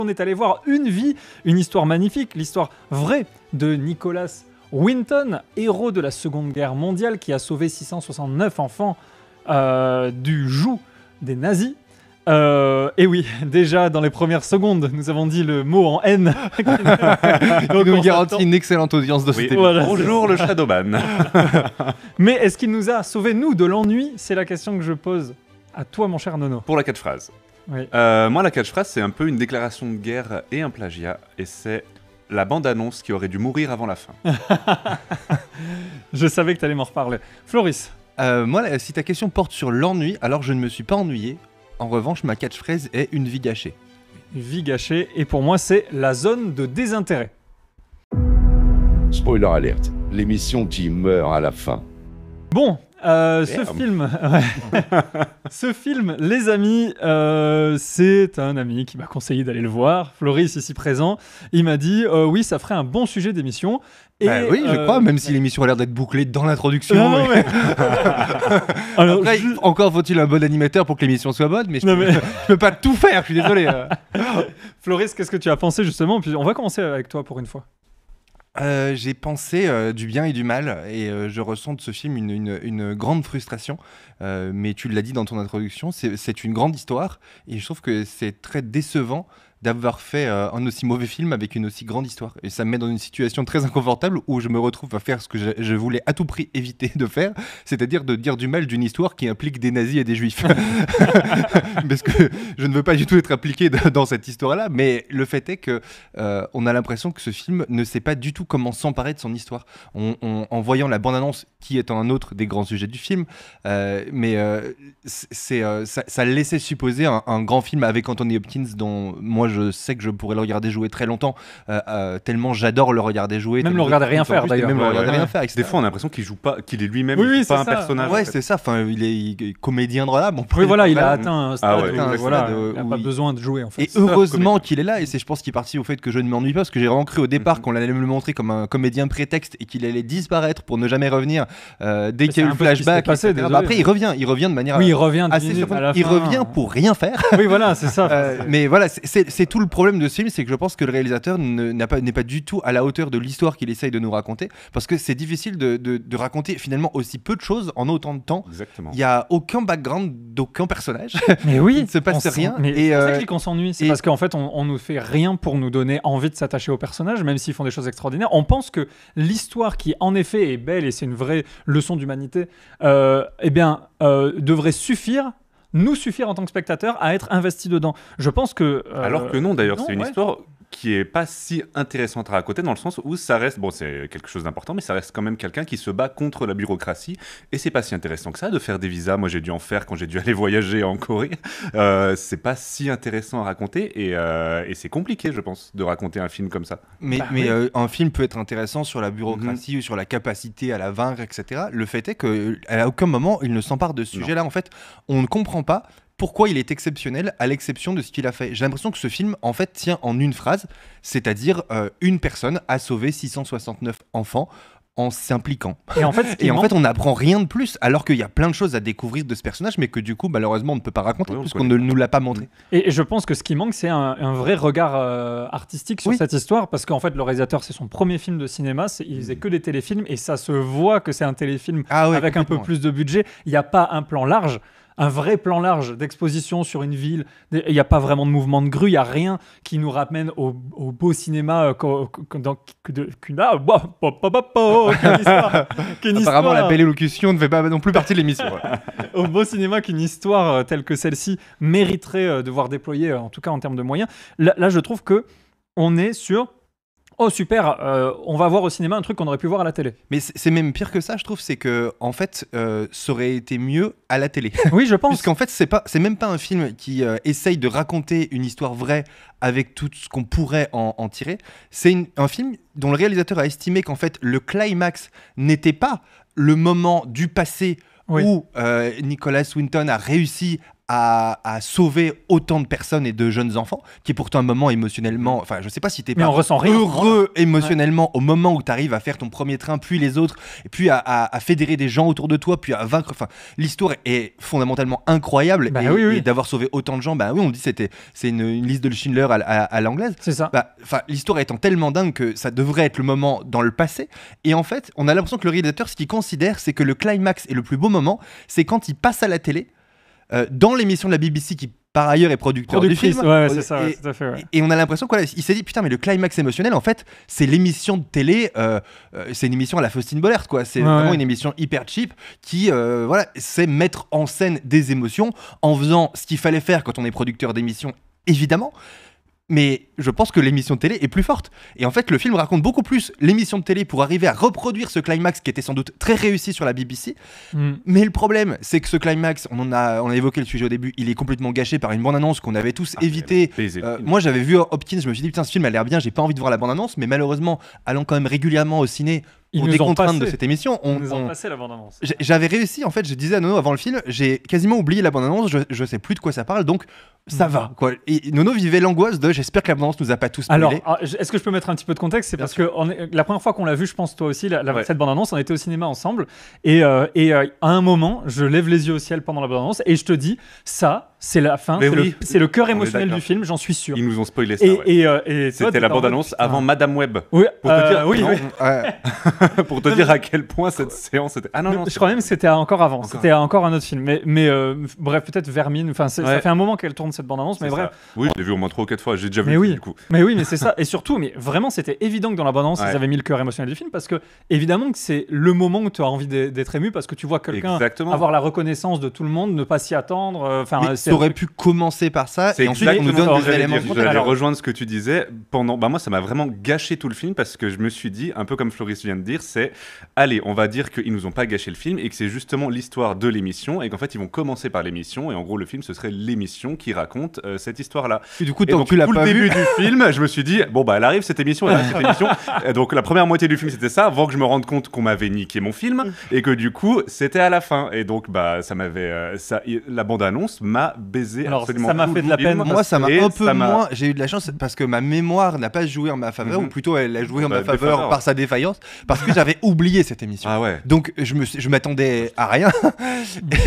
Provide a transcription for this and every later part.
On est allé voir Une vie, une histoire magnifique, l'histoire vraie de Nicholas Winton, héros de la Seconde Guerre mondiale qui a sauvé 669 enfants du joug des nazis. Et oui, déjà dans les premières secondes, nous avons dit le mot en haine. Donc nous garantit une excellente audience de cette émission. Voilà, Bonjour le Shadowban. Mais est-ce qu'il nous a sauvés, nous, de l'ennui? C'est la question que je pose à toi, mon cher Nono. Pour la catchphrase. Oui. Moi, la catchphrase, c'est un peu une déclaration de guerre et un plagiat. Et c'est la bande-annonce qui aurait dû mourir avant la fin. Je savais que tu allais m'en reparler. Floris. Moi, si ta question porte sur l'ennui, alors je ne me suis pas ennuyé. En revanche, ma catchphrase est une vie gâchée. Vie gâchée, et pour moi, c'est la zone de désintérêt. Spoiler alerte, l'émission qui meurt à la fin. Bon, ce film, les amis, c'est un ami qui m'a conseillé d'aller le voir, Floris ici présent. Il m'a dit, oui, ça ferait un bon sujet d'émission. Et, oui, je crois, même si l'émission a l'air d'être bouclée dans l'introduction. Non, mais... Alors, Après, encore faut-il un bon animateur pour que l'émission soit bonne, mais je peux pas tout faire, je suis désolé. Floris, qu'est-ce que tu as pensé justement? Puis on va commencer avec toi pour une fois. J'ai pensé du bien et du mal, et je ressens de ce film une grande frustration, mais tu l'as dit dans ton introduction, c'est une grande histoire, et je trouve que c'est très décevant d'avoir fait un aussi mauvais film avec une aussi grande histoire. Et ça me met dans une situation très inconfortable où je me retrouve à faire ce que je voulais à tout prix éviter de faire, c'est-à-dire de dire du mal d'une histoire qui implique des nazis et des juifs. Parce que je ne veux pas du tout être impliqué dans cette histoire-là, mais le fait est que on a l'impression que ce film ne sait pas du tout comment s'emparer de son histoire. En voyant la bande-annonce, qui est un autre des grands sujets du film, ça laissait supposer un grand film avec Anthony Hopkins dont moi je sais que je pourrais le regarder jouer très longtemps, tellement j'adore le regarder jouer. Même le regarder rien faire d'ailleurs. Même le regarder rien faire. Des fois on a l'impression qu'il joue pas, qu'il est lui-même, oui, pas un ça. personnage. Ouais, c'est ça. Enfin, il est comédien de l'âme. Oui, voilà, il a atteint un stade ouais, où, voilà, il n'a où pas besoin de jouer en fait. Et heureusement qu'il est là, et c'est je pense qu'il est parti au fait que je ne m'ennuie pas, parce que j'ai vraiment cru au départ qu'on allait me le montrer comme un comédien prétexte et qu'il allait disparaître pour ne jamais revenir dès qu'il y a eu le flashback. Après, il revient de manière. Oui, il revient assez surprenante. Il revient pour rien faire. Oui, voilà, c'est ça. Mais voilà, c'est tout le problème de ce film, c'est que je pense que le réalisateur n'est pas du tout à la hauteur de l'histoire qu'il essaye de nous raconter, parce que c'est difficile de raconter finalement aussi peu de choses en autant de temps. Exactement. Il n'y a aucun background d'aucun personnage. Mais oui, il ne se passe rien. Mais c'est pour ça qu'on s'ennuie, c'est parce qu'en fait on nous fait rien pour nous donner envie de s'attacher aux personnages, même s'ils font des choses extraordinaires. On pense que l'histoire, qui en effet est belle et c'est une vraie leçon d'humanité, devrait nous suffire en tant que spectateur à être investi dedans. Je pense que... Alors que non, d'ailleurs, c'est une histoire qui est pas si intéressante à raconter, dans le sens où ça reste, bon, c'est quelque chose d'important, mais ça reste quand même quelqu'un qui se bat contre la bureaucratie, et c'est pas si intéressant que ça de faire des visas. Moi, j'ai dû en faire quand j'ai dû aller voyager en Corée. C'est pas si intéressant à raconter, et c'est compliqué, je pense, de raconter un film comme ça. Mais un film peut être intéressant sur la bureaucratie ou sur la capacité à la vaincre, etc. Le fait est qu'à aucun moment, il ne s'empare de ce sujet-là. En fait, on ne comprend pas pourquoi il est exceptionnel à l'exception de ce qu'il a fait. J'ai l'impression que ce film, en fait, tient en une phrase, c'est-à-dire une personne a sauvé 669 enfants en s'impliquant. Et en fait, on n'apprend rien de plus, alors qu'il y a plein de choses à découvrir de ce personnage, mais que du coup, malheureusement, on ne peut pas raconter, puisqu'on ne nous l'a pas montré. Et je pense que ce qui manque, c'est un vrai regard artistique sur cette histoire, parce qu'en fait, le réalisateur, c'est son premier film de cinéma, il faisait que des téléfilms, et ça se voit que c'est un téléfilm avec un peu plus de budget. Il n'y a pas un plan large. Un vrai plan large d'exposition sur une ville. Il n'y a pas vraiment de mouvement de grue, il n'y a rien qui nous ramène au beau cinéma. Apparemment, la belle élocution ne fait pas non plus partie de l'émission. Au beau cinéma qu'une histoire telle que celle-ci mériterait de voir déployer, en tout cas en termes de moyens. Là, je trouve qu'on est sur... Oh super, on va voir au cinéma un truc qu'on aurait pu voir à la télé. Mais c'est même pire que ça, je trouve, c'est que en fait, ça aurait été mieux à la télé. Oui, je pense. Puisqu'en fait, c'est même pas un film qui essaye de raconter une histoire vraie avec tout ce qu'on pourrait en tirer. C'est un film dont le réalisateur a estimé qu'en fait, le climax n'était pas le moment du passé où Nicholas Winton a réussi à sauver autant de personnes et de jeunes enfants, qui est pourtant un moment émotionnellement, enfin je sais pas si t'es pas heureux émotionnellement au moment où t'arrives à faire ton premier train, puis les autres, et puis à fédérer des gens autour de toi, puis à vaincre, enfin l'histoire est fondamentalement incroyable, et d'avoir sauvé autant de gens, on dit c'est une liste de Schindler à l'anglaise. C'est ça. L'histoire étant tellement dingue que ça devrait être le moment dans le passé, et en fait on a l'impression que le réalisateur, ce qu'il considère, c'est que le climax et le plus beau moment, c'est quand il passe à la télé, dans l'émission de la BBC qui par ailleurs est producteur du film. Ouais, c'est ça, tout à fait. Ouais. Et on a l'impression qu'il s'est dit putain, mais le climax émotionnel, en fait, c'est l'émission de télé, c'est une émission à la Faustine Bollert, quoi. C'est vraiment une émission hyper cheap qui, c'est mettre en scène des émotions en faisant ce qu'il fallait faire quand on est producteur d'émission, évidemment. Mais je pense que l'émission de télé est plus forte. Et en fait, le film raconte beaucoup plus l'émission de télé pour arriver à reproduire ce climax qui était sans doute très réussi sur la BBC. Mais le problème, c'est que ce climax, on a évoqué le sujet au début, il est complètement gâché par une bande-annonce qu'on avait tous évité. Moi, j'avais vu Hopkins, je me suis dit, putain, ce film a l'air bien, j'ai pas envie de voir la bande-annonce. Mais malheureusement, allant quand même régulièrement au ciné, pour des contraintes de cette émission, on nous a passé la bande-annonce. J'avais réussi, en fait, je disais à Nono avant le film, j'ai quasiment oublié la bande-annonce, je sais plus de quoi ça parle, donc ça va, quoi. Et Nono vivait l'angoisse de j'espère que la bande-annonce nous a pas tous spoilé. Alors, est-ce que je peux mettre un petit peu de contexte? C'est parce que la première fois qu'on l'a vu, je pense toi aussi, cette bande-annonce, on était au cinéma ensemble, et à un moment, je lève les yeux au ciel pendant la bande-annonce, et je te dis, ça, c'est la fin, c'est le cœur émotionnel du film, j'en suis sûr. Ils nous ont spoilé ça. Et c'était la bande-annonce avant Madame Web. Oui, pour te dire, pour te dire à quel point cette séance était. Ah non, je crois même que c'était encore avant. C'était encore un autre film. Mais bref, peut-être Vermine. Enfin, ça fait un moment qu'elle tourne cette bande-annonce, mais bref. Oui, je l'ai vu au moins 3 ou 4 fois. J'ai déjà vu le film, du coup. Mais oui, mais c'est ça. Et surtout, mais vraiment, c'était évident que dans la bande-annonce, ils avaient mis le cœur émotionnel du film, parce que évidemment que c'est le moment où tu as envie d'être ému, parce que tu vois quelqu'un avoir la reconnaissance de tout le monde, ne pas s'y attendre. Enfin, ça aurait pu commencer par ça, et ensuite on nous donne des éléments. J'allais rejoindre ce que tu disais. Moi, ça m'a vraiment gâché tout le film, parce que je me suis dit, un peu comme Floris vient de dire, c'est allez, on va dire qu'ils nous ont pas gâché le film et que c'est justement l'histoire de l'émission, et qu'en fait ils vont commencer par l'émission, et en gros le film ce serait l'émission qui raconte cette histoire-là. Et du coup, tant que tu l'as pas vu, tout le début du film, je me suis dit bon bah elle arrive cette émission, Et donc la première moitié du film c'était ça, avant que je me rende compte qu'on m'avait niqué mon film et que du coup c'était à la fin, et donc bah ça m'avait la bande-annonce m'a baisé. Alors, absolument. Ça m'a fait de la peine. Moi ça m'a un peu moins. J'ai eu de la chance parce que ma mémoire n'a pas joué en ma faveur, ou plutôt elle a joué en ma faveur par sa défaillance, parce que j'avais oublié cette émission. Ah ouais. Donc je m'attendais à rien.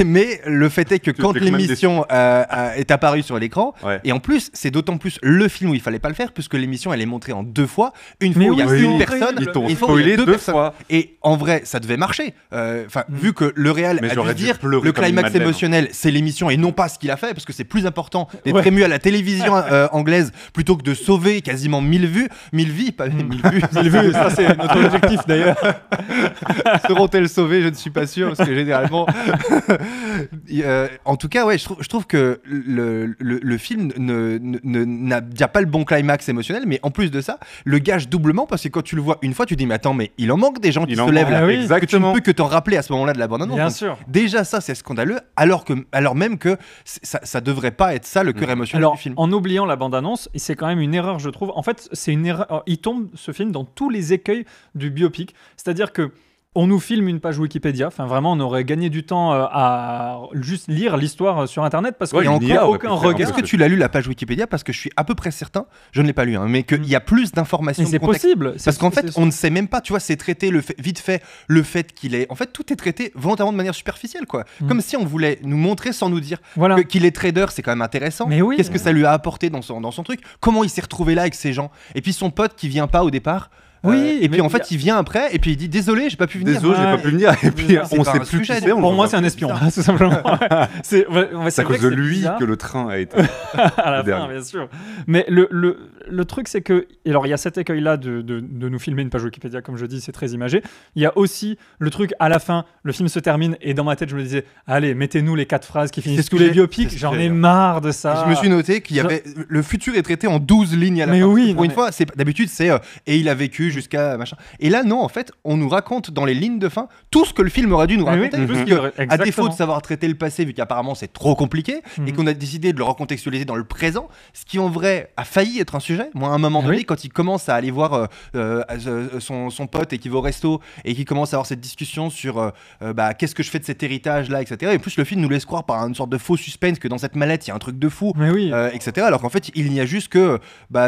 Mais le fait est que quand l'émission est apparue sur l'écran, et en plus c'est d'autant plus le film où il fallait pas le faire, puisque l'émission elle est montrée en 2 fois. Une fois où il y a une personne, ils t'ont spoilé 2 fois. Et en vrai ça devait marcher. Vu que le réal a dû dire le climax émotionnel c'est l'émission et non pas ce qu'il a fait, parce que c'est plus important d'être ému à la télévision anglaise plutôt que de sauver quasiment 1000 vues, 1000 vies, pas 1000 vues. 1000 vues, ça c'est notre objectif d'ailleurs. Seront-elles sauvées? Je ne suis pas sûr, parce que généralement en tout cas je trouve que le film n'a pas le bon climax émotionnel, mais en plus de ça le gâche doublement, parce que quand tu le vois une fois tu dis mais attends, mais il en manque des gens qui se lèvent là, que tu ne peux que t'en rappeler à ce moment-là de la bande-annonce. Bien sûr. Déjà ça c'est scandaleux, alors même que ça devrait pas être ça le cœur émotionnel du film. En oubliant la bande-annonce, c'est quand même une erreur, je trouve. En fait, c'est une erreur. Il tombe, ce film, dans tous les écueils du biopic. C'est-à-dire que on nous filme une page Wikipédia. Enfin, vraiment, on aurait gagné du temps à juste lire l'histoire sur Internet, parce qu'il n'y a aucun regard. Est-ce que tu l'as lu, la page Wikipédia? Parce que je suis à peu près certain, je ne l'ai pas lu, mais qu'il y a plus d'informations. Mais c'est possible. Parce qu'en fait, on ne sait même pas. Tu vois, c'est traité vite fait le fait qu'il est. En fait, tout est traité volontairement de manière superficielle, quoi. Comme si on voulait nous montrer sans nous dire qu'il est trader. C'est quand même intéressant. Mais oui. Qu'est-ce que ça lui a apporté dans son truc? Comment il s'est retrouvé là avec ces gens? Et puis son pote qui vient pas au départ. Oui, et puis en fait il vient après et puis il dit désolé j'ai pas pu venir. Désolé j'ai pas pu venir, et puis on sait plus qui c'est. Pour moi c'est un espion tout simplement. C'est à cause de lui que le train a été à la fin, bien sûr. Mais le truc c'est que, alors il y a cet écueil là de nous filmer une page Wikipédia, comme je dis, c'est très imagé. Il y a aussi le truc à la fin, le film se termine et dans ma tête je me disais allez, mettez-nous les 4 phrases qui finissent tous les biopics, j'en ai marre de ça. Je me suis noté qu'il y avait le futur est traité en 12 lignes à la fin. Oui, pour une fois, d'habitude c'est et il a vécu jusqu'à machin. Et là, non, en fait, on nous raconte dans les lignes de fin tout ce que le film aurait dû nous raconter. À défaut de savoir traiter le passé, vu qu'apparemment c'est trop compliqué, et qu'on a décidé de le recontextualiser dans le présent, ce qui en vrai a failli être un sujet. Moi, à un moment donné, quand il commence à aller voir son pote et qu'il va au resto et qu'il commence à avoir cette discussion sur qu'est-ce que je fais de cet héritage là, etc. Et plus le film nous laisse croire par une sorte de faux suspense que dans cette mallette il y a un truc de fou, etc. Alors qu'en fait il n'y a juste que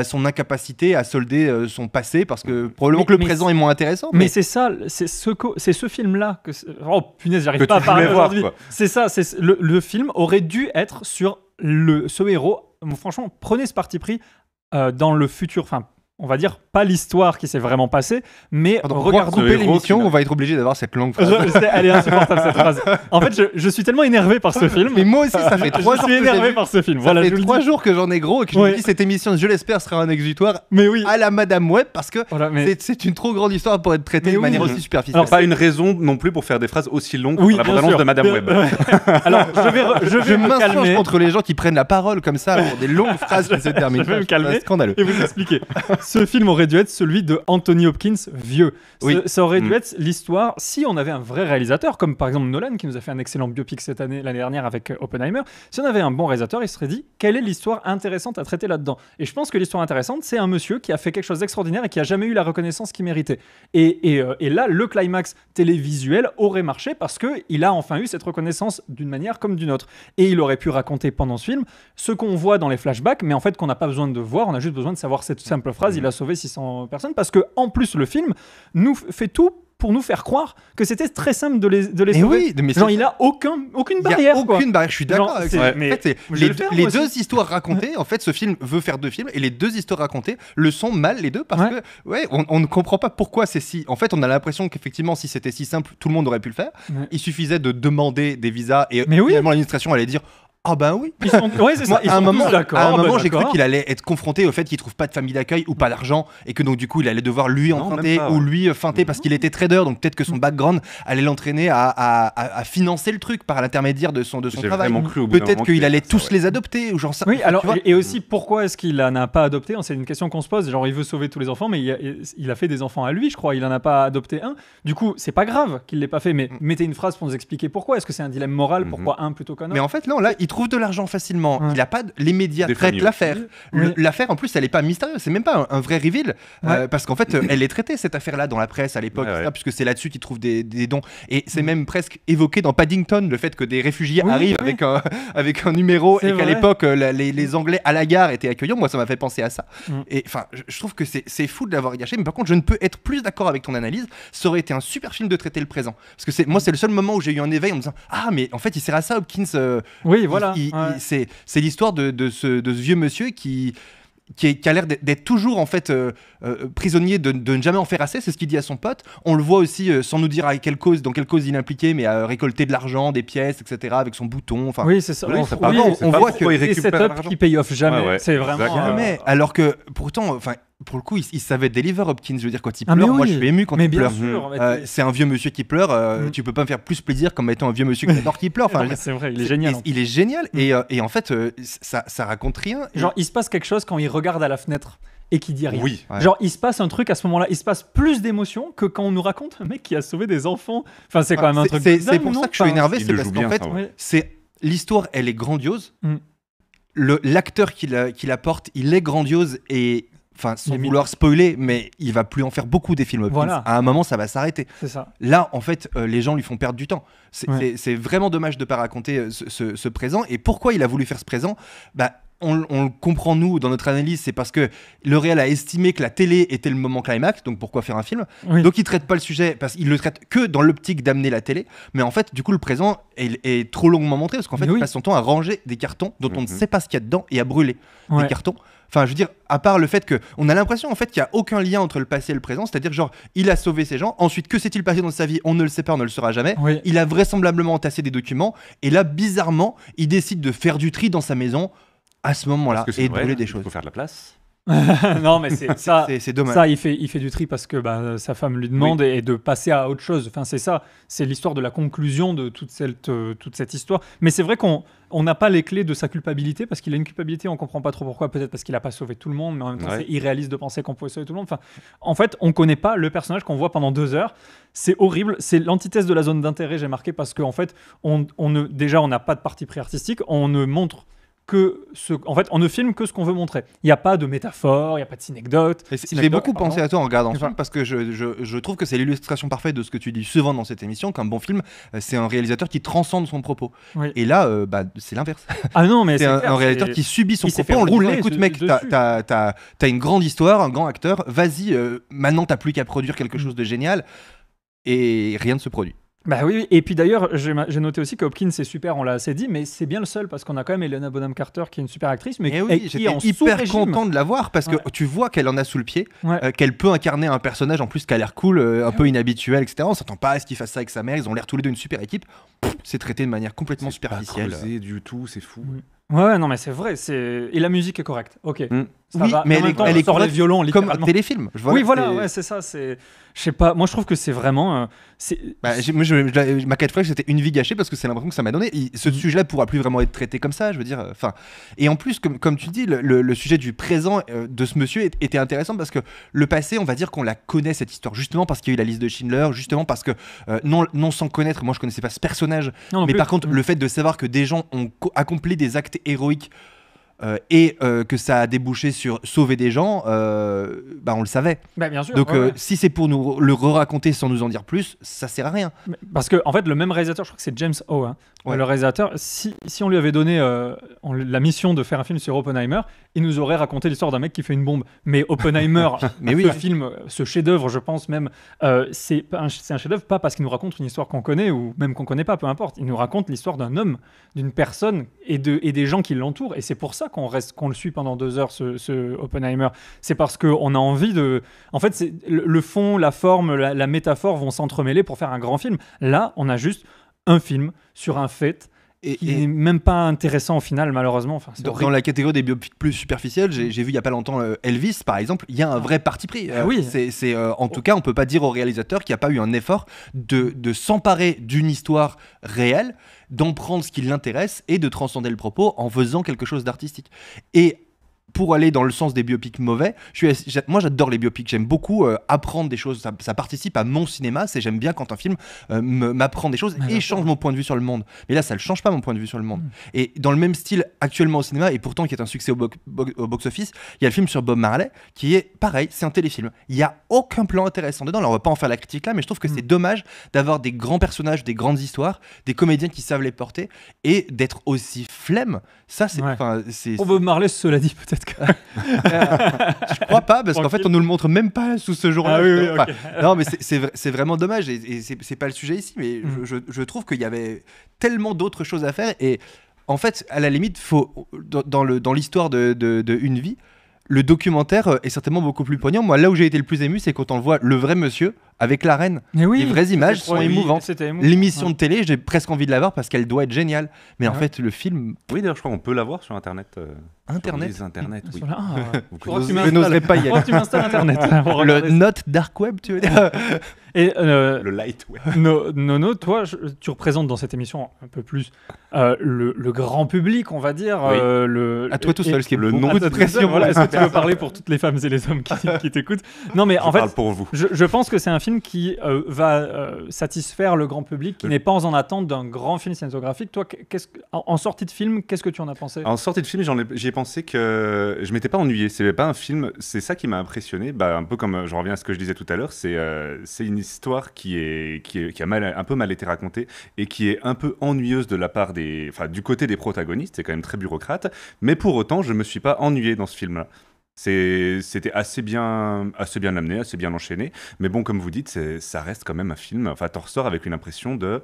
son incapacité à solder son passé, parce que probablement que le présent est moins intéressant. Mais c'est ça, c'est ce film là que oh punaise, j'arrive pas à parler aujourd'hui. C'est ça, le film aurait dû être sur ce héros. Franchement, prenez ce parti pris dans le futur, enfin on va dire pas l'histoire qui s'est vraiment passée, mais regardons l'émission, on va être obligé d'avoir cette longue phrase. Elle est insupportable cette phrase. En fait, je suis tellement énervé par ce film. Mais moi aussi, ça fait 3 jours. Je suis énervé par ce film. Ça fait 3 jours que j'en ai gros et que je me dis cette émission, je l'espère, sera un exutoire à la Madame Web, parce que c'est une trop grande histoire pour être traitée de manière aussi superficielle. Alors pas une raison non plus pour faire des phrases aussi longues pour la bande-annonce de Madame Web. Alors je m'insurge contre les gens qui prennent la parole comme ça pour des longues phrases qui se terminent. Je vais me calmer scandaleux. Et vous expliquer. Ce film aurait dû être celui de Anthony Hopkins vieux. Ça aurait dû être l'histoire, si on avait un vrai réalisateur, comme par exemple Nolan qui nous a fait un excellent biopic l'année dernière avec Oppenheimer. Si on avait un bon réalisateur, il se serait dit quelle est l'histoire intéressante à traiter là-dedans. Et je pense que l'histoire intéressante, c'est un monsieur qui a fait quelque chose d'extraordinaire et qui a jamais eu la reconnaissance qu'il méritait. Et là, le climax télévisuel aurait marché parce que il a enfin eu cette reconnaissance d'une manière comme d'une autre. Et il aurait pu raconter pendant ce film ce qu'on voit dans les flashbacks, mais en fait qu'on n'a pas besoin de voir, on a juste besoin de savoir cette simple phrase, il a sauvé 600 personnes, parce que en plus le film nous fait tout pour nous faire croire que c'était très simple de les sauver. Oui, mais genre il a aucune barrière. Il y a aucune barrière, je suis d'accord avec ça. Mais en fait, les deux histoires racontées, en fait ce film veut faire 2 films, et les 2 histoires racontées le sont mal les deux, parce que on ne comprend pas pourquoi c'est si... En fait on a l'impression qu'effectivement si c'était si simple, tout le monde aurait pu le faire. Il suffisait de demander des visas et finalement l'administration allait dire ah ben oui. C'est ça. À un moment, j'ai cru qu'il allait être confronté au fait qu'il trouve pas de famille d'accueil ou pas d'argent, et que donc du coup il allait devoir lui emprunter ou lui feinter parce qu'il était trader, donc peut-être que son background allait l'entraîner à financer le truc par l'intermédiaire de son travail. Peut-être qu'il allait tous les adopter ou genre ça. Oui, alors et aussi pourquoi est-ce qu'il en a pas adopté? C'est une question qu'on se pose. Genre il veut sauver tous les enfants, mais il a fait des enfants à lui, je crois. Il en a pas adopté un. Du coup, c'est pas grave qu'il l'ait pas fait, mais mettez une phrase pour nous expliquer pourquoi. Est-ce que c'est un dilemme moral? Pourquoi un plutôt qu'un autre? Mais en fait non, là il trouve de l'argent facilement. Il a pas les médias traitent l'affaire. L'affaire en plus elle est pas mystérieuse, c'est même pas un vrai reveal parce qu'en fait elle est traitée cette affaire-là dans la presse à l'époque, puisque c'est là-dessus qu'ils trouvent des dons, et c'est même presque évoqué dans Paddington, le fait que des réfugiés arrivent avec un numéro, et qu'à l'époque les Anglais à la gare étaient accueillants. Moi ça m'a fait penser à ça. Et enfin je trouve que c'est fou de l'avoir gâché, mais par contre je ne peux être plus d'accord avec ton analyse. Ça aurait été un super film de traiter le présent, parce que c'est le seul moment où j'ai eu un éveil en me disant ah mais en fait il sert à ça Hopkins. C'est l'histoire de ce vieux monsieur qui a l'air d'être toujours en fait prisonnier de ne jamais en faire assez. C'est ce qu'il dit à son pote. On le voit aussi sans nous dire dans quelle cause il est impliqué, mais à récolter de l'argent, des pièces, etc. avec son bouton. Enfin, oui, c'est ça. On voit que c'est setup qui paye off jamais. C'est vraiment jamais. Alors que pourtant, enfin. Pour le coup, il savait deliver Hopkins. Je veux dire, quand il pleure, moi je suis ému quand il pleure. C'est un vieux monsieur qui pleure. Tu peux pas me faire plus plaisir qu'en mettant un vieux monsieur qui pleure. Enfin, c'est vrai, il est génial. Il est génial. Et en fait, ça raconte rien. Genre, il se passe quelque chose quand il regarde à la fenêtre et qui dit rien. Genre, il se passe un truc à ce moment-là. Il se passe plus d'émotions que quand on nous raconte un mec qui a sauvé des enfants. Enfin, c'est quand même un truc. C'est pour ça que je suis énervé. C'est parce qu'en fait, l'histoire, elle est grandiose. L'acteur qui la porte, il est grandiose, et enfin, sans vouloir spoiler, mais il va plus en faire beaucoup des films Hopkins. À un moment, ça va s'arrêter. C'est ça. Là, en fait, les gens lui font perdre du temps. C'est vraiment dommage de pas raconter ce présent. Et pourquoi il a voulu faire ce présent? On le comprend, nous, dans notre analyse, c'est parce que le réal a estimé que la télé était le moment climax, donc pourquoi faire un film? Donc il traite pas le sujet, parce qu'il le traite que dans l'optique d'amener la télé. Mais en fait, du coup, le présent est trop longuement montré, parce qu'en fait, il passe son temps à ranger des cartons dont on ne sait pas ce qu'il y a dedans, et à brûler des cartons. Enfin, je veux dire, à part le fait qu'on a l'impression en fait qu'il n'y a aucun lien entre le passé et le présent, c'est-à-dire genre, il a sauvé ces gens, ensuite que s'est-il passé dans sa vie, on ne le sait pas, on ne le saura jamais. Il a vraisemblablement entassé des documents, et là, bizarrement, il décide de faire du tri dans sa maison à ce moment-là, et de brûler des choses. Il faut faire de la place. Non, mais c'est dommage. Ça, il fait du tri parce que sa femme lui demande et de passer à autre chose. Enfin, c'est ça. C'est l'histoire de la conclusion de toute cette histoire. Mais c'est vrai qu'on n'a pas les clés de sa culpabilité parce qu'il a une culpabilité, on comprend pas trop pourquoi. Peut-être parce qu'il a pas sauvé tout le monde, mais en même temps, c'est irréaliste de penser qu'on pouvait sauver tout le monde. Enfin, en fait, on connaît pas le personnage qu'on voit pendant 2 heures. C'est horrible. C'est l'antithèse de la zone d'intérêt, j'ai marqué, parce qu'en fait, déjà, on n'a pas de parti pris artistique. On ne montre en fait, on ne filme que ce qu'on veut montrer. Il n'y a pas de métaphore, il n'y a pas de synecdote. J'ai beaucoup pensé à toi en regardant ce film parce que je trouve que c'est l'illustration parfaite de ce que tu dis souvent dans cette émission, qu'un bon film, c'est un réalisateur qui transcende son propos. Oui. Et là, c'est l'inverse. Ah non, mais c'est un réalisateur qui subit son propos. On lui dit, écoute mec, t'as une grande histoire, un grand acteur, vas-y, maintenant t'as plus qu'à produire quelque chose de génial, et rien ne se produit. Bah oui, et puis d'ailleurs, j'ai noté aussi que Hopkins c'est super, on l'a assez dit, mais c'est bien le seul parce qu'on a quand même Helena Bonham Carter qui est une super actrice, mais qui est en hyper content de la voir parce que tu vois qu'elle en a sous le pied, qu'elle peut incarner un personnage en plus qui a l'air cool, un peu inhabituel, etc. On s'attend pas à ce qu'il fasse ça avec sa mère, ils ont l'air tous les deux une super équipe. C'est traité de manière complètement superficielle. C'est pas creusé du tout, c'est fou. Ouais, non mais c'est vrai, et la musique est correcte. Ok. Ça va, mais elle est correcte les violons comme un téléfilm. Oui, voilà, c'est ça. Je sais pas. Moi, je trouve que c'est vraiment. Ma catchphrase c'était une vie gâchée parce que c'est l'impression que ça m'a donné. Ce sujet-là pourra plus vraiment être traité comme ça. Je veux dire. Enfin. Et en plus, comme tu dis, le sujet du présent de ce monsieur était intéressant parce que le passé, on va dire qu'on la connaît cette histoire justement parce qu'il y a eu la liste de Schindler, justement parce que non sans connaître. Moi, je connaissais pas ce personnage. Mais par contre, le fait de savoir que des gens ont accompli des actes héroïques. Et que ça a débouché sur sauver des gens, on le savait. Bien sûr. Donc si c'est pour nous le re-raconter sans nous en dire plus, ça sert à rien. Parce que en fait, le même réalisateur, je crois que c'est James O. Le réalisateur, si on lui avait donné la mission de faire un film sur Oppenheimer, il nous aurait raconté l'histoire d'un mec qui fait une bombe. Mais Oppenheimer, film, ce chef-d'œuvre, je pense même, c'est un chef-d'œuvre pas parce qu'il nous raconte une histoire qu'on connaît ou même qu'on connaît pas, peu importe. Il nous raconte l'histoire d'un homme, d'une personne et des gens qui l'entourent. Et c'est pour ça qu'on le suit pendant 2 heures, ce Oppenheimer. C'est parce qu'on a envie de... En fait, le fond, la forme, la métaphore vont s'entremêler pour faire un grand film. Là, on a juste un film sur un fait qui n'est même pas intéressant au final, malheureusement. Enfin, dans la catégorie des biopics plus superficiels, j'ai vu il y a pas longtemps Elvis, par exemple, il y a un vrai parti pris. En tout cas, on peut pas dire au réalisateur qu'il n'y a pas eu un effort de s'emparer d'une histoire réelle, d'en prendre ce qui l'intéresse et de transcender le propos en faisant quelque chose d'artistique. Et pour aller dans le sens des biopics mauvais, moi j'adore les biopics, j'aime beaucoup apprendre des choses, ça participe à mon cinéma, j'aime bien quand un film m'apprend des choses et change mon point de vue sur le monde. Mais là ça ne change pas mon point de vue sur le monde. Et dans le même style actuellement au cinéma, et pourtant qui est un succès au box-office, il y a le film sur Bob Marley qui est pareil, c'est un téléfilm. Il n'y a aucun plan intéressant dedans, alors on va pas en faire la critique là, mais je trouve que c'est dommage d'avoir des grands personnages, des grandes histoires, des comédiens qui savent les porter et d'être aussi flemme. Ça c'est... Pour Bob Marley, cela dit peut-être. Je crois pas parce qu'en fait on nous le montre même pas sous ce jour-là. Non mais c'est vraiment dommage et c'est pas le sujet ici, mais je trouve qu'il y avait tellement d'autres choses à faire et en fait à la limite faut dans l'histoire de Une vie, le documentaire est certainement beaucoup plus poignant. Moi là où j'ai été le plus ému, c'est quand on voit le vrai monsieur avec la reine. Les vraies images sont émouvantes. L'émission de télé, j'ai presque envie de la voir parce qu'elle doit être géniale. Mais en fait, le film... Oui, d'ailleurs, je crois qu'on peut la voir sur Internet. Internet, oui. Je n'oserais pas y aller. Tu m'installes Internet. Le Not Dark Web, tu veux dire. Et le Light Web. Nono, toi, tu représentes dans cette émission un peu plus le grand public, on va dire. À toi tout seul, ce qui est le nom de pression. Voilà. Est-ce que tu veux parler pour toutes les femmes et les hommes qui t'écoutent? Non, mais en fait, pour vous. Je pense que c'est un film qui va satisfaire le grand public, qui n'est pas en attente d'un grand film cinématographique. Toi, en sortie de film, qu'est-ce que tu en as pensé? En sortie de film, j'y ai pensé que je m'étais pas ennuyé. C'est pas un film, c'est ça qui m'a impressionné. Un peu comme je reviens à ce que je disais tout à l'heure, c'est une histoire qui a un peu mal été racontée et qui est un peu ennuyeuse de la part du côté des protagonistes. C'est quand même très bureaucrate, mais pour autant, je me suis pas ennuyé dans ce film-là. C'était assez bien amené, assez bien enchaîné, mais bon, comme vous dites, ça reste quand même un film. Enfin, t'en ressors avec une impression de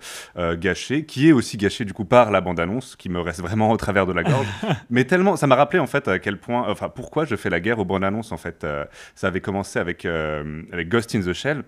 gâché, qui est aussi gâché du coup par la bande-annonce, qui me reste vraiment au travers de la gorge. Mais tellement, ça m'a rappelé en fait à quel point, pourquoi je fais la guerre aux bandes-annonces en fait. Ça avait commencé avec Ghost in the Shell.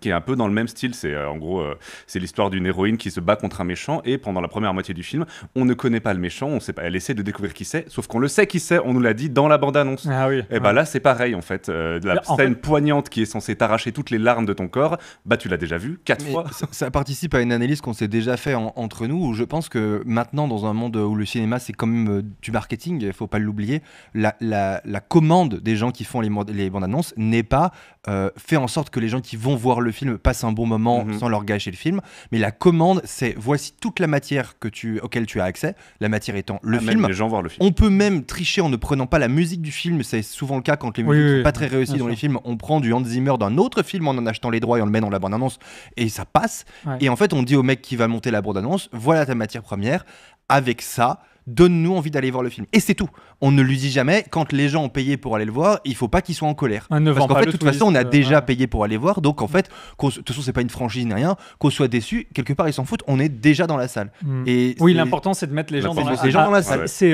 qui est un peu dans le même style. C'est en gros, c'est l'histoire d'une héroïne qui se bat contre un méchant, et pendant la première moitié du film, on ne connaît pas le méchant, on sait pas, elle essaie de découvrir qui c'est, sauf qu'on le sait qui c'est, on nous l'a dit dans la bande-annonce. Ah oui. Et bah là, c'est pareil en fait. La scène poignante qui est censée t'arracher toutes les larmes de ton corps, bah tu l'as déjà vu 4 fois. Ça participe à une analyse qu'on s'est déjà fait entre nous, où je pense que maintenant, dans un monde où le cinéma c'est quand même du marketing, il faut pas l'oublier, la commande des gens qui font les bandes-annonces n'est pas fait en sorte que les gens qui vont voir le film passent un bon moment sans leur gâcher le film, mais la commande c'est voici toute la matière auquel tu as accès, la matière étant le film. Même les gens voir le film. On peut même tricher en ne prenant pas la musique du film, c'est souvent le cas quand les musiques sont pas très réussies dans les films, on prend du Hans Zimmer d'un autre film en achetant les droits et on le met dans la bande-annonce et ça passe, et en fait on dit au mec qui va monter la bande-annonce, voilà ta matière première, avec ça donne-nous envie d'aller voir le film. Et c'est tout. On ne lui dit jamais, quand les gens ont payé pour aller le voir, il faut pas qu'ils soient en colère. Parce qu'en fait, de toute façon, on a déjà payé pour aller voir, donc en fait, de toute façon, c'est pas une franchise ni rien, qu'on soit déçu, quelque part, ils s'en foutent, on est déjà dans la salle. Et oui, l'important, c'est de mettre les gens dans la salle. C'est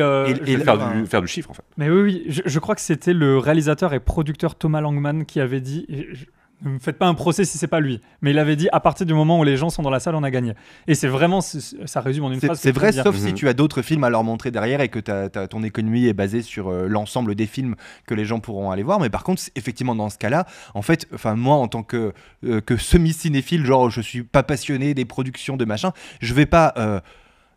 faire du chiffre, en fait. Mais oui, je crois que c'était le réalisateur et producteur Thomas Langman qui avait dit... Ne me faites pas un procès si c'est pas lui. Mais il avait dit, à partir du moment où les gens sont dans la salle, on a gagné. Et c'est vraiment, ça résume en une phrase. C'est vrai, sauf si tu as d'autres films à leur montrer derrière et que ton économie est basée sur l'ensemble des films que les gens pourront aller voir. Mais par contre, effectivement, dans ce cas-là, en fait, moi, en tant que semi-cinéphile, genre, je suis pas passionné des productions de machin, je vais pas...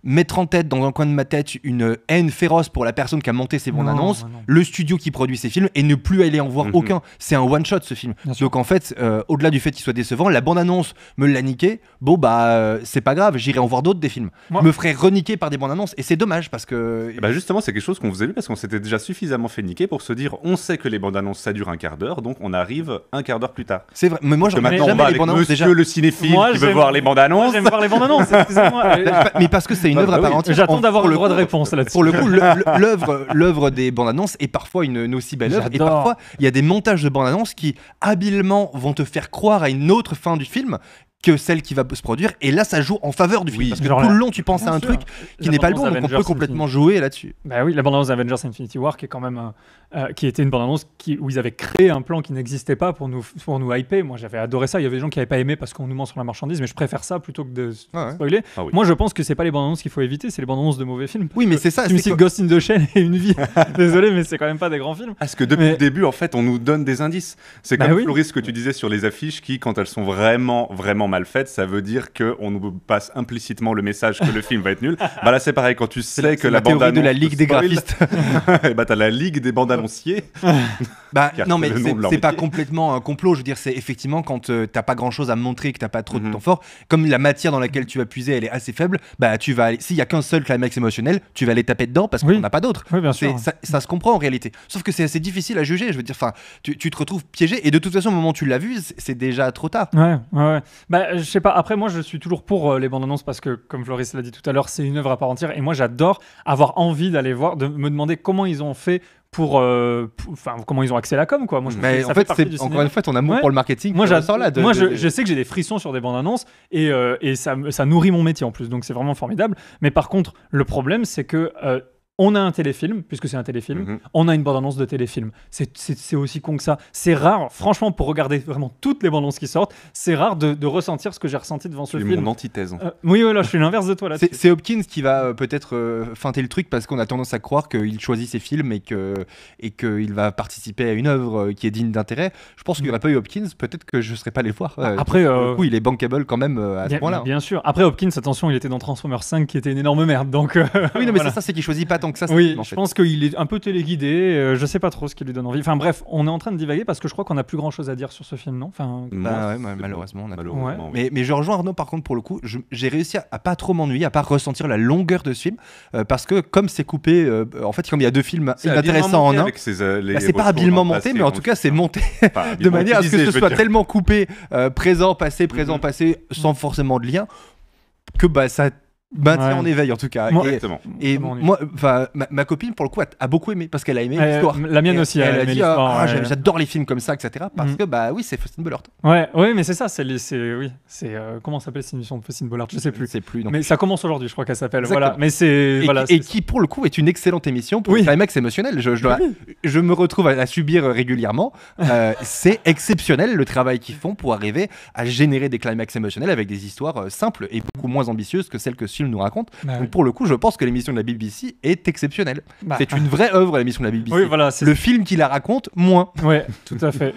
mettre en tête dans un coin de ma tête une haine féroce pour la personne qui a monté ces bandes annonces, le studio qui produit ces films, et ne plus aller en voir aucun. C'est un one shot ce film. Donc en fait, au-delà du fait qu'il soit décevant, la bande annonce me l'a niqué. Bon bah c'est pas grave, j'irai en voir d'autres des films. Je me ferai reniquer par des bandes annonces et c'est dommage parce que. Bah justement, c'est quelque chose qu'on vous a vu parce qu'on s'était déjà suffisamment fait niquer pour se dire, on sait que les bandes annonces ça dure un quart d'heure, donc on arrive un quart d'heure plus tard. C'est vrai, mais moi je regarde jamais les bandes annonces déjà. Le cinéphile qui veut voir les bandes annonces. J'aime voir les bandes annonces. Excusez-moi. Mais parce que c'est une œuvre à part entière. J'attends d'avoir le droit de réponse là-dessus. Pour le coup, l'œuvre des bandes annonces est parfois une aussi belle œuvre. Et parfois, il y a des montages de bandes annonces qui habilement vont te faire croire à une autre fin du film que celle qui va se produire, et là ça joue en faveur du film, parce que tout le long tu penses à un truc qui n'est pas le bon, donc on peut complètement jouer là-dessus. Bah oui, la bande-annonce d'Avengers Infinity War qui est quand même qui était une bande-annonce où ils avaient créé un plan qui n'existait pas pour nous hyper. Moi j'avais adoré ça, il y avait des gens qui n'avaient pas aimé parce qu'on nous ment sur la marchandise, mais je préfère ça plutôt que de spoiler. Moi je pense que c'est pas les bandes-annonces qu'il faut éviter, c'est les bandes-annonces de mauvais films. Oui mais c'est ça. Tu me cites Ghost in the Shell et Une vie, désolé mais c'est quand même pas des grands films. Parce que depuis le début en fait on nous donne des indices. C'est comme Floris ce que tu disais sur les affiches qui quand elles sont vraiment mal faites, ça veut dire qu'on nous passe implicitement le message que le film va être nul. Bah là c'est pareil, quand tu sais que la bande annonce de la ligue des graphistes, bah t'as la ligue des bandes annonciers. Bah non mais c'est pas complètement un complot, je veux dire c'est effectivement quand t'as pas grand chose à montrer, que t'as pas trop de temps fort, comme la matière dans laquelle tu vas puiser elle est assez faible, bah tu vas aller, s'il y a qu'un seul climax émotionnel, tu vas aller taper dedans parce qu'on n'a pas d'autre. Oui, bien sûr. Ça se comprend en réalité, sauf que c'est assez difficile à juger, je veux dire, enfin tu te retrouves piégé et de toute façon au moment où tu l'as vu c'est déjà trop tard. Ouais. Bah je sais pas, après moi je suis toujours pour les bandes annonces parce que comme Floris l'a dit tout à l'heure, c'est une œuvre à part entière et moi j'adore avoir envie d'aller voir, de me demander comment ils ont fait pour comment ils ont axé la com quoi. Moi je mais en fait c'est encore une fois ton amour pour le marketing. Moi je sais que j'ai des frissons sur des bandes annonces et ça nourrit mon métier en plus, donc c'est vraiment formidable. Mais par contre le problème c'est que on a un téléfilm, puisque c'est un téléfilm, on a une bande-annonce de téléfilm. C'est aussi con que ça. C'est rare, franchement, pour regarder vraiment toutes les bandes-annonces qui sortent, c'est rare de ressentir ce que j'ai ressenti devant ce film. C'est mon antithèse. Oui, là, je suis l'inverse de toi là-dessus. C'est Hopkins qui va peut-être feinter le truc parce qu'on a tendance à croire qu'il choisit ses films et qu'il va participer à une œuvre qui est digne d'intérêt. Je pense qu'il n'y aurait pas eu Hopkins, peut-être que je ne serais pas allé voir. Après, coup, il est bankable quand même à ce point-là. Bien sûr. Après, Hopkins, attention, il était dans Transformers 5 qui était une énorme merde. Donc, oui, non, mais c'est ça, c'est qu'il choisit pas tant que ça. Oui, je pense qu'il est un peu téléguidé. Je sais pas trop ce qui lui donne envie. Enfin bref, on est en train de divaguer parce que je crois qu'on a plus grand chose à dire sur ce film, non? Enfin, malheureusement. Mais je rejoins Arnaud par contre pour le coup. J'ai réussi à pas trop m'ennuyer, à pas ressentir la longueur de ce film parce que comme c'est coupé, en fait, comme il y a deux films intéressants en un, c'est pas habilement monté, mais en tout cas c'est monté de manière à ce que ce soit tellement coupé, présent, passé, sans forcément de lien, que ça maintient en éveil en tout cas. Exactement. Et moi, ma copine pour le coup a beaucoup aimé parce qu'elle a aimé l'histoire. La mienne aussi. Elle a dit j'adore les films comme ça, etc. Parce que oui, c'est Faustine Bollard. Oui, mais c'est ça. Comment s'appelle cette émission de Faustine Bollard? Je sais plus. Mais ça commence aujourd'hui, je crois qu'elle s'appelle. Voilà. Mais qui pour le coup est une excellente émission pour le climax émotionnel. Je me retrouve à subir régulièrement. C'est exceptionnel le travail qu'ils font pour arriver à générer des climax émotionnels avec des histoires simples et beaucoup moins ambitieuses que celles que ce film nous raconte. Donc pour le coup, je pense que l'émission de la BBC est exceptionnelle. C'est une vraie œuvre, l'émission de la BBC. Oui, voilà, le film qui la raconte, moins. Ouais, tout à fait.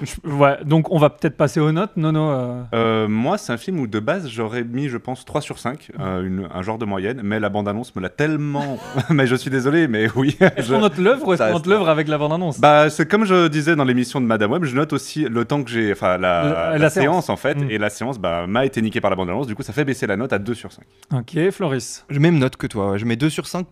Donc on va peut-être passer aux notes. Moi, c'est un film où de base, j'aurais mis, je pense, 3 sur 5, un genre de moyenne, mais la bande-annonce me l'a tellement... mais je suis désolé, mais oui. Est-ce qu'on note l'œuvre ou est-ce qu'on note l'œuvre avec la bande-annonce? C'est comme je disais dans l'émission de Madame Web, je note aussi le temps que j'ai... Enfin, la séance, en fait. Et la séance m'a été niquée par la bande-annonce. Du coup, ça fait baisser la note à 2 sur 5. Ok, Floris. Je même note que toi. Je mets 2 sur 5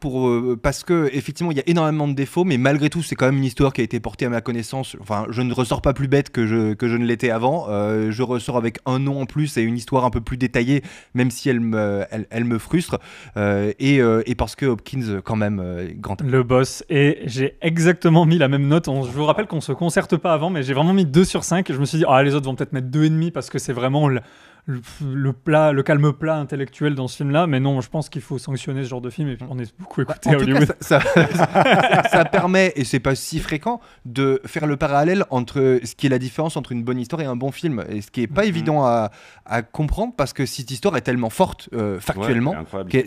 parce que effectivement, il y a énormément de défauts, mais malgré tout, c'est quand même une histoire qui a été portée à ma connaissance. Enfin, je ne ressors pas plus bête que je ne l'étais avant. Je ressors avec un nom en plus et une histoire un peu plus détaillée, même si elle me frustre. Et parce que Hopkins, quand même, grand talent. Le boss. Et j'ai exactement mis la même note. Je vous rappelle qu'on se concerte pas avant, mais j'ai vraiment mis 2 sur 5. Et je me suis dit, les autres vont peut-être mettre 2,5 parce que c'est vraiment le calme plat intellectuel dans ce film-là, mais non, je pense qu'il faut sanctionner ce genre de film et on est beaucoup écouté à Hollywood. Ça permet, et c'est pas si fréquent, de faire le parallèle entre ce qui est la différence entre une bonne histoire et un bon film, et ce qui est pas évident à comprendre parce que cette histoire est tellement forte factuellement que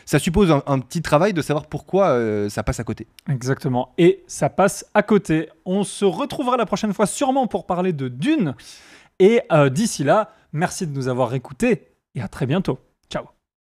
ça suppose un petit travail de savoir pourquoi ça passe à côté. Exactement, et ça passe à côté. On se retrouvera la prochaine fois sûrement pour parler de Dune. Et d'ici là, merci de nous avoir écoutés et à très bientôt.